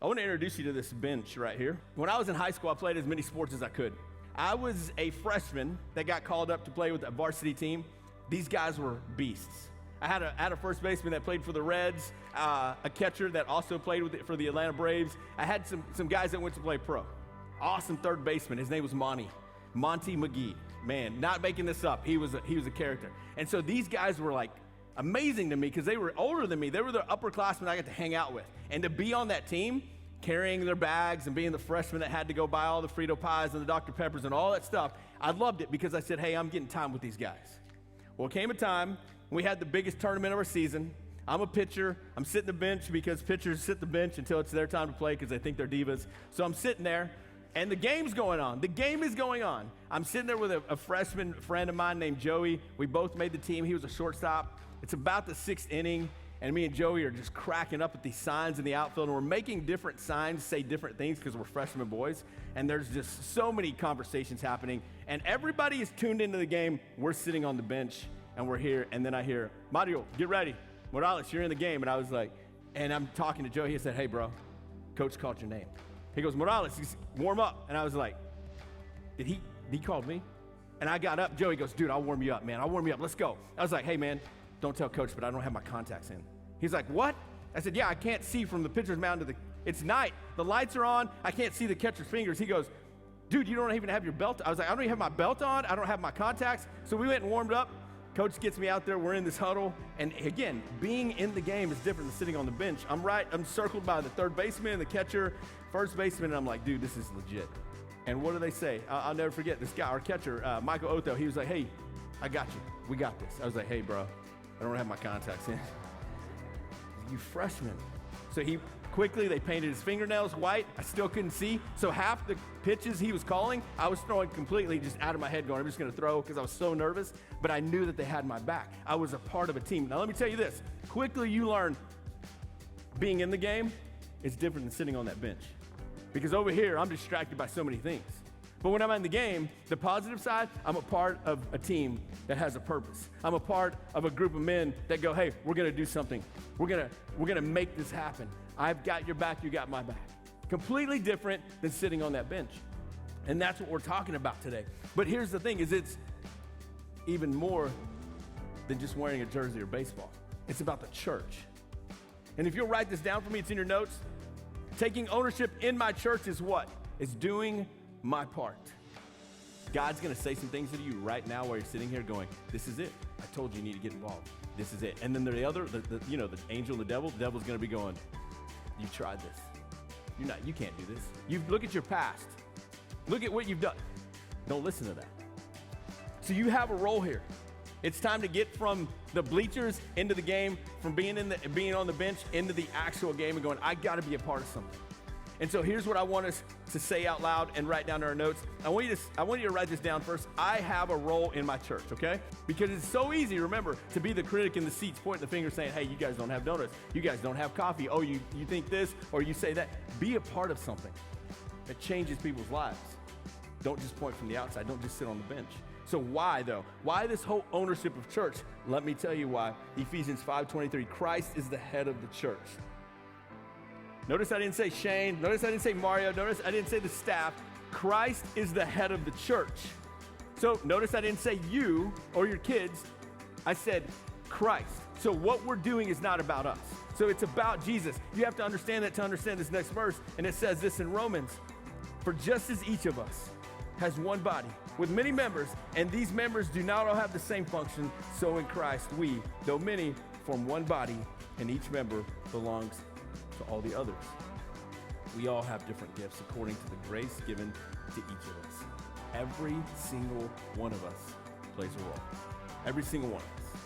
I want to introduce you to this bench right here. When I was in high school, I played as many sports as I could. I was a freshman that got called up to play with a varsity team. These guys were beasts. I had a first baseman that played for the Reds, a catcher that also played for the Atlanta Braves. I had some guys that went to play pro. Awesome third baseman. His name was Monty McGee. Man, not making this up. He was a character. And so these guys were like amazing to me because they were older than me. They were the upperclassmen I got to hang out with. And to be on that team, carrying their bags and being the freshman that had to go buy all the Frito pies and the Dr. Peppers and all that stuff, I loved it because I said, hey, I'm getting time with these guys. Well, it came a time we had the biggest tournament of our season. I'm a pitcher. I'm sitting the bench because pitchers sit the bench until it's their time to play because they think they're divas. So I'm sitting there, and the game's going on. The game is going on. I'm sitting there with a freshman friend of mine named Joey. We both made the team. He was a shortstop. It's about the 6th inning, and me and Joey are just cracking up at these signs in the outfield, and we're making different signs say different things because we're freshman boys, and there's just so many conversations happening, and everybody is tuned into the game. We're sitting on the bench, and we're here, and then I hear, Mario, get ready. Morales, you're in the game. And I was like, and I'm talking to Joey. He said, hey, bro, coach called your name. He goes, Morales, warm up. And I was like, he called me? And I got up. Joey goes, dude, I'll warm you up, man. I'll warm you up. Let's go. I was like, hey, man, don't tell coach, but I don't have my contacts in. He's like, what? I said, yeah, I can't see from the pitcher's mound to it's night. The lights are on. I can't see the catcher's fingers. He goes, dude, you don't even have your belt. I was like, I don't even have my belt on. I don't have my contacts. So we went and warmed up. Coach gets me out there. We're in this huddle. And again, being in the game is different than sitting on the bench. I'm circled by the third baseman, the catcher, first baseman, and I'm like, dude, this is legit. And what do they say? I'll never forget this guy, our catcher, Michael Otto. He was like, hey, I got you. We got this. I was like, hey, bro, I don't have my contacts in. You freshman. So they painted his fingernails white. I still couldn't see. So half the pitches he was calling, I was throwing completely just out of my head going, I'm just going to throw because I was so nervous, but I knew that they had my back. I was a part of a team. Now let me tell you this. Quickly you learn being in the game is different than sitting on that bench. Because over here, I'm distracted by so many things. But when I'm in the game, the positive side, I'm a part of a team that has a purpose. I'm a part of a group of men that go, hey, we're going to do something. We're going to make this happen. I've got your back, you got my back. Completely different than sitting on that bench. And that's what we're talking about today. But here's the thing, is it's even more than just wearing a jersey or baseball. It's about the church. And if you'll write this down for me, it's in your notes. Taking ownership in my church is what? It's doing my part. God's gonna say some things to you right now while you're sitting here going, this is it. I told you need to get involved. This is it. And then the angel, the devil's gonna be going, you tried this. You can't do this. You look at your past. Look at what you've done. Don't listen to that. So you have a role here. It's time to get from the bleachers into the game, from being on the bench into the actual game and going, I gotta be a part of something. And so here's what I want us to say out loud and write down in our notes. I want you to write this down first. I have a role in my church, okay? Because it's so easy, remember, to be the critic in the seats pointing the finger saying, hey, you guys don't have donuts. You guys don't have coffee. Oh, you think this or you say that. Be a part of something that changes people's lives. Don't just point from the outside. Don't just sit on the bench. So why, though? Why this whole ownership of church? Let me tell you why. Ephesians 5:23, Christ is the head of the church. Notice I didn't say Shane. Notice I didn't say Mario. Notice I didn't say the staff. Christ is the head of the church. So notice I didn't say you or your kids. I said Christ. So what we're doing is not about us. So it's about Jesus. You have to understand that to understand this next verse. And it says this in Romans. For just as each of us has one body with many members, and these members do not all have the same function, so in Christ we, though many, form one body, and each member belongs to all the others. We all have different gifts according to the grace given to each of us. Every single one of us plays a role. Every single one of us.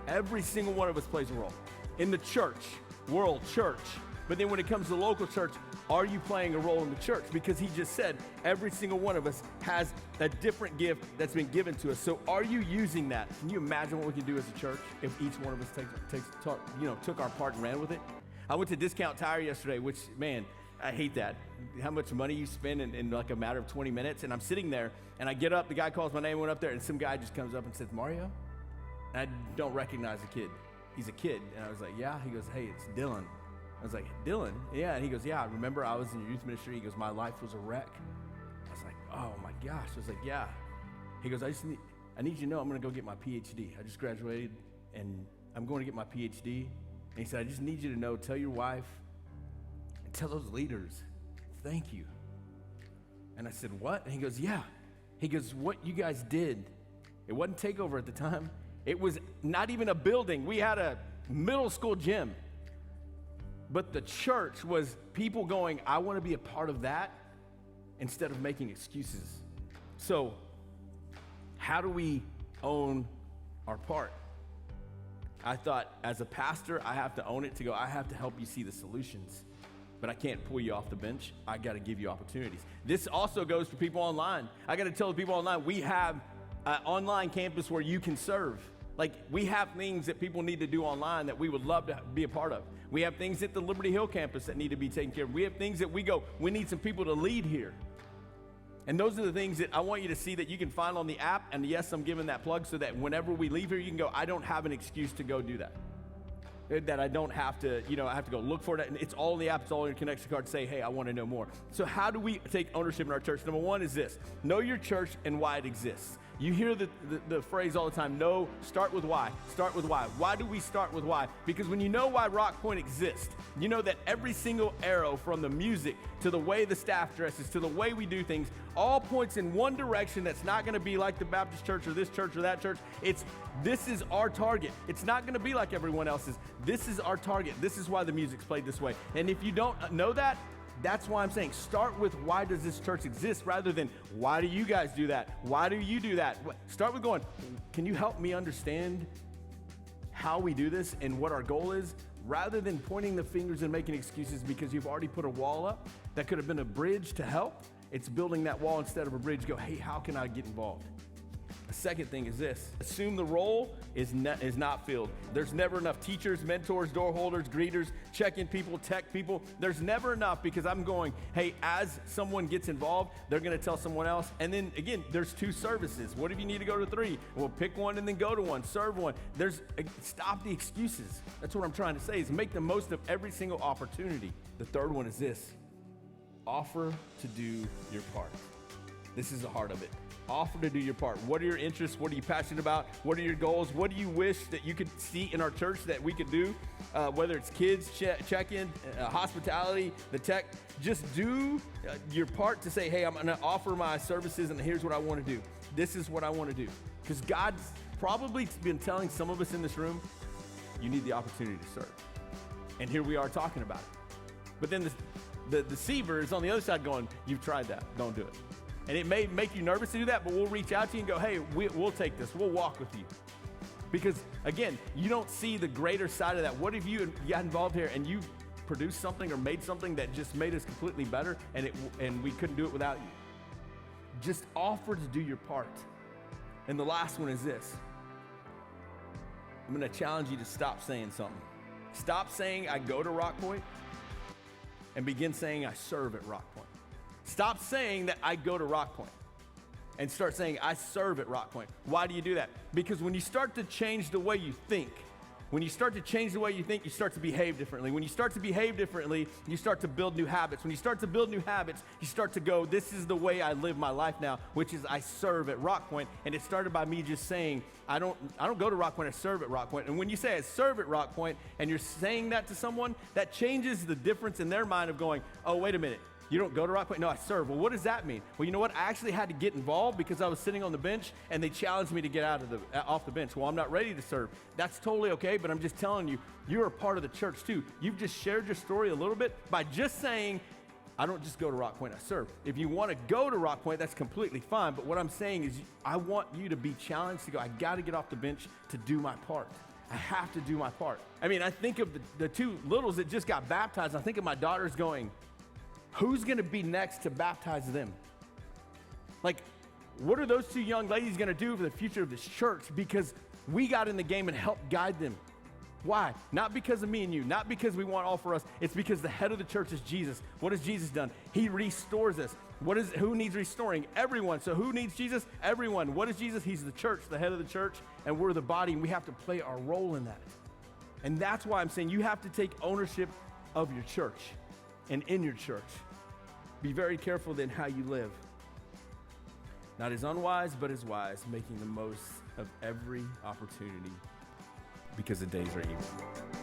Every single one of us plays a role. In the church, world church, but then when it comes to local church, are you playing a role in the church? Because he just said every single one of us has a different gift that's been given to us. So are you using that? Can you imagine what we can do as a church if each one of us took our part and ran with it? I went to Discount Tire yesterday, which, man, I hate that. How much money you spend in like a matter of 20 minutes. And I'm sitting there, and I get up, the guy calls my name, went up there, and some guy just comes up and says, Mario? And I don't recognize the kid. He's a kid. And I was like, yeah. He goes, hey, it's Dylan. I was like, Dylan? Yeah. And he goes, yeah, remember I was in your youth ministry? He goes, my life was a wreck. I was like, oh my gosh. I was like, yeah. He goes, I need you to know I'm going to go get my PhD. I just graduated and I'm going to get my PhD. And he said, I just need you to know, tell your wife and tell those leaders, thank you. And I said, what? And he goes, yeah. He goes, what you guys did, it wasn't takeover at the time. It was not even a building. We had a middle school gym. But the church was people going, I want to be a part of that, instead of making excuses. So how do we own our part? I thought, as a pastor, I have to own it to go, I have to help you see the solutions. But I can't pull you off the bench. I got to give you opportunities. This also goes for people online. I got to tell the people online, we have an online campus where you can serve. Like, we have things that people need to do online that we would love to be a part of. We have things at the Liberty Hill campus that need to be taken care of. We have things that we go, we need some people to lead here. And those are the things that I want you to see that you can find on the app. And yes, I'm giving that plug so that whenever we leave here, you can go, I don't have an excuse to go do that. That I don't have to, I have to go look for it. And it's all in the app, it's all in your connection card. Say, hey, I want to know more. So how do we take ownership in our church? Number one is this: know your church and why it exists. You hear the phrase all the time, start with why. Start with why. Why do we start with why? Because when you know why Rock Point exists, you know that every single arrow, from the music to the way the staff dresses to the way we do things, all points in one direction that's not going to be like the Baptist church or this church or that church. This is our target. It's not going to be like everyone else's. This is our target. This is why the music's played this way. And if you don't know that, that's why I'm saying start with why does this church exist rather than why do you guys do that? Why do you do that? Start with going, can you help me understand how we do this and what our goal is, rather than pointing the fingers and making excuses because you've already put a wall up that could have been a bridge to help. It's building that wall instead of a bridge. Go, hey, how can I get involved? The second thing is this: assume the role is not filled. There's never enough teachers, mentors, door holders, greeters, check-in people, tech people. There's never enough, because I'm going, hey, as someone gets involved, they're going to tell someone else. And then again, there's 2 services. What if you need to go to 3? Well, pick one and then go to one, serve one. Stop the excuses. That's what I'm trying to say, is make the most of every single opportunity. The third one is this: offer to do your part. This is the heart of it. Offer to do your part. What are your interests? What are you passionate about? What are your goals? What do you wish that you could see in our church that we could do? Whether it's kids, check-in, hospitality, the tech, just do your part to say, hey, I'm going to offer my services and here's what I want to do. This is what I want to do. Because God's probably been telling some of us in this room, you need the opportunity to serve. And here we are talking about it. But then the deceiver is on the other side going, you've tried that, don't do it. And it may make you nervous to do that, but we'll reach out to you and go, hey, we'll take this. We'll walk with you. Because, again, you don't see the greater side of that. What if you got involved here and you produced something or made something that just made us completely better and we couldn't do it without you? Just offer to do your part. And the last one is this: I'm going to challenge you to stop saying something. Stop saying, I go to Rock Point, and begin saying, I serve at Rock Point. Stop saying that I go to Rock Point and start saying I serve at Rock Point. Why do you do that? Because when you start to change the way you think, you start to behave differently. When you start to behave differently, you start to build new habits. When you start to build new habits, you start to go, this is the way I live my life now, which is I serve at Rock Point. And it started by me just saying, I don't go to Rock Point, I serve at Rock Point. And when you say I serve at Rock Point and you're saying that to someone, that changes the difference in their mind of going, oh, wait a minute. You don't go to Rock Point? No, I serve. Well, what does that mean? Well, you know what? I actually had to get involved because I was sitting on the bench and they challenged me to get off the bench. Well, I'm not ready to serve. That's totally okay, but I'm just telling you, you're a part of the church too. You've just shared your story a little bit by just saying, I don't just go to Rock Point, I serve. If you want to go to Rock Point, that's completely fine. But what I'm saying is I want you to be challenged to go, I got to get off the bench to do my part. I have to do my part. I mean, I think of the 2 littles that just got baptized. I think of my daughters going, who's going to be next to baptize them? Like, what are those 2 young ladies going to do for the future of this church? Because we got in the game and helped guide them. Why? Not because of me and you, not because we want all for us. It's because the head of the church is Jesus. What has Jesus done? He restores us. Who needs restoring? Everyone. So who needs Jesus? Everyone. What is Jesus? He's the church, the head of the church, and we're the body, and we have to play our role in that. And that's why I'm saying you have to take ownership of your church and in your church. Be very careful then how you live. Not as unwise, but as wise, making the most of every opportunity because the days are evil.